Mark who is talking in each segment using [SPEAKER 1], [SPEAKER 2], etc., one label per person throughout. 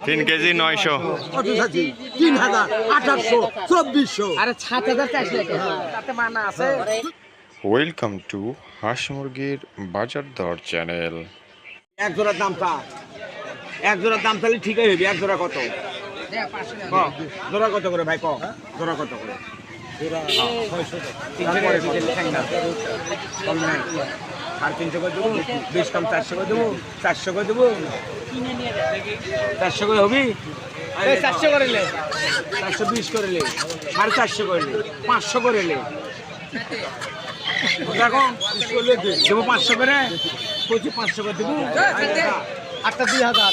[SPEAKER 1] 3 KG 900
[SPEAKER 2] 3000 1800 2400
[SPEAKER 3] আরে 7000 চাইছিলে তাতে মানা আছে।
[SPEAKER 1] ওয়েলকাম টু হাঁস মুরগির বাজার দর চ্যানেল।
[SPEAKER 2] এক জোড়ার দাম চা, এক জোড়ার দাম তাহলে ঠিকই হবে। এক জোড়া কত? জোড়া কত করে ভাই? জোড়া কত করে? আর 300 করে দেবো, বেশ কম 400 করে দেবো, 400 করে দেবো, 400 করে হবি, 400 করে লে, 420 করে লে, 450 করে লে, 500 করে লে, দেখো দেবো 500 করে, 500 করে দেবো, 8টা 2000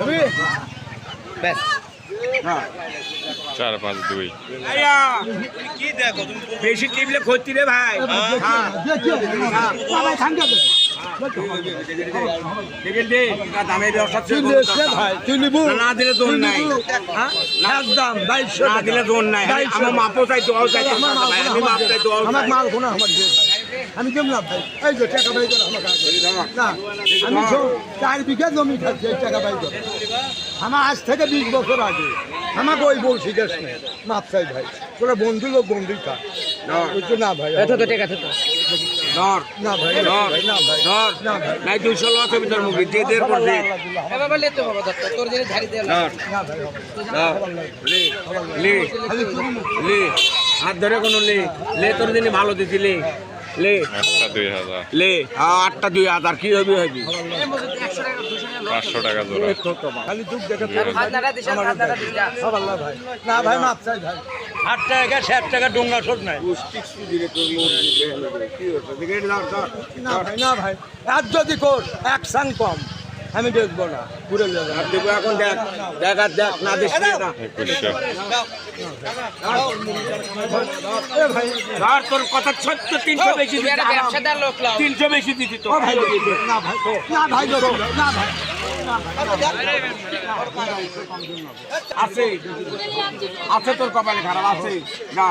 [SPEAKER 2] হবি ব্যাস। হ্যাঁ
[SPEAKER 1] 452
[SPEAKER 2] কি দেখো বেশি টিপলে ক্ষতি রে ভাই। না দিলে জোর নাই, একদম না দিলে জোর নাই। আমার মাপও চাই, দোয়াও চাই, আমি মাপ চাই, দোয়াও চাই। মাল কোনো আমি কেমন ভাই এই যে টাকা ভাই না আমি 4 বিঘা জমি খাচ্ছি এই টাকা ভাই আমার আজ থেকে 20 বছর আগে আমাকে ওই বলছি দেশ নেই মাপ চাই ভাই। তোরা বন্ধু লোক বন্ধুই থাক না ভাই।
[SPEAKER 3] এত তো ঠিক আছে তো
[SPEAKER 2] ধর না ভাই, ধর না ভাই, ধর না ভাই, নাই 200 লস হবে তোর মুখে যে দের পর দে
[SPEAKER 3] এবার বললে তো বাবা দত্ত তোর যদি ধারি দে
[SPEAKER 2] ধর না লে লে লে হাত ধরে কোন লে লে তোর দিনে ভালো দিছিলি লে
[SPEAKER 1] 8টা 2000
[SPEAKER 2] লে 8টা 2000 কি হবি হবি
[SPEAKER 1] 500 টাকা জোড়া।
[SPEAKER 2] খালি দুধ দেখে
[SPEAKER 3] খাজনাটা দিছ খাজনাটা দিছ
[SPEAKER 2] আল্লাহ ভাই না ভাই মাপ চাই ভাই। 8 টাকা 60 টাকা ডোঙ্গা সব নাই না ভাই না ভাই আজ যদি কর এক সাং কম আমি দেখবো না পুরো দেখবো। এখন দেখ দেখ আর দেখ না দেখ না
[SPEAKER 1] 2100
[SPEAKER 2] ভাই আর তোর কথা সত্য 300 বেশি দিতে
[SPEAKER 3] ব্যবসাদার লোক লাও
[SPEAKER 2] 300 বেশি দিতি তো ভাই না ভাই না ভাই না ভাই আছে আছে তোর কপালে খারাপ আছে না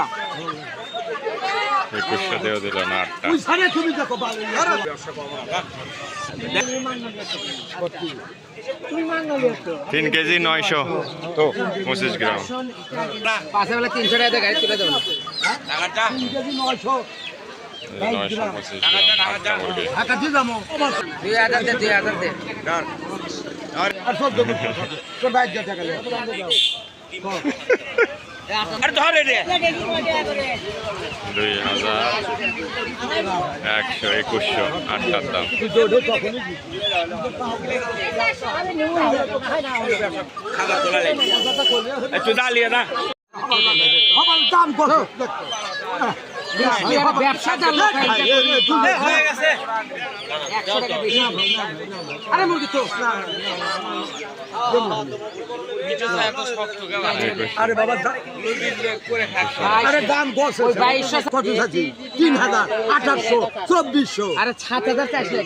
[SPEAKER 1] 2100 দেও দিল না 8টা।
[SPEAKER 2] তুই সারে তুমি দেখো ভালো
[SPEAKER 1] 3 কেজি 900 তো 25 গ্রাম।
[SPEAKER 3] পাশে বলে 300 টাকা গাড়ি তুলে দেব
[SPEAKER 2] টাকাটা 3 কেজি 900
[SPEAKER 1] 925 গ্রাম আটটা মুরগি।
[SPEAKER 2] টাকা দিয়ে যাবো
[SPEAKER 3] 2000 দে 2000 দে
[SPEAKER 2] আর সব দেবো তোর বাইক যা টাকা লে আর ধরে রে
[SPEAKER 1] 2100 8টার দাম।
[SPEAKER 2] তুই দৌড়ো তখনই খাবার তোলা লাগে একটু দাঁড়িয়ে না আমার দাম কত
[SPEAKER 3] ব্যবসাদার লোক
[SPEAKER 2] হয়ে গেছে
[SPEAKER 3] 100 টাকা বেশি আরে মুরগি তো
[SPEAKER 2] আরে বাবা আরে দাম কত?
[SPEAKER 3] ওই 2200
[SPEAKER 2] কত আছে? 3000 1800 2400
[SPEAKER 3] আরে 7000 চাইছিলে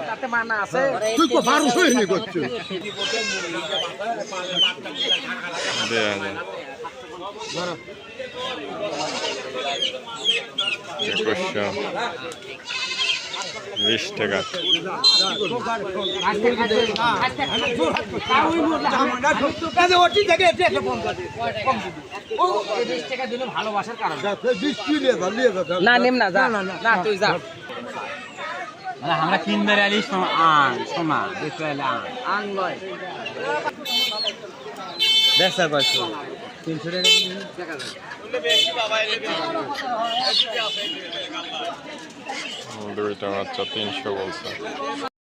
[SPEAKER 3] তাতে মানা আছে।
[SPEAKER 2] তুই তো 1200 এনে করছিস।
[SPEAKER 1] 20 টাকা।
[SPEAKER 3] ভালোবাসার কারণ
[SPEAKER 2] না
[SPEAKER 3] না নেম না যা না তুই যা
[SPEAKER 4] আমরা কিনবে আলি সোনা দেখতে আলি
[SPEAKER 3] আন লয়
[SPEAKER 4] বেসা পাইছো 300 টাকা
[SPEAKER 1] দুইটা বাচ্চা 300 বলছে।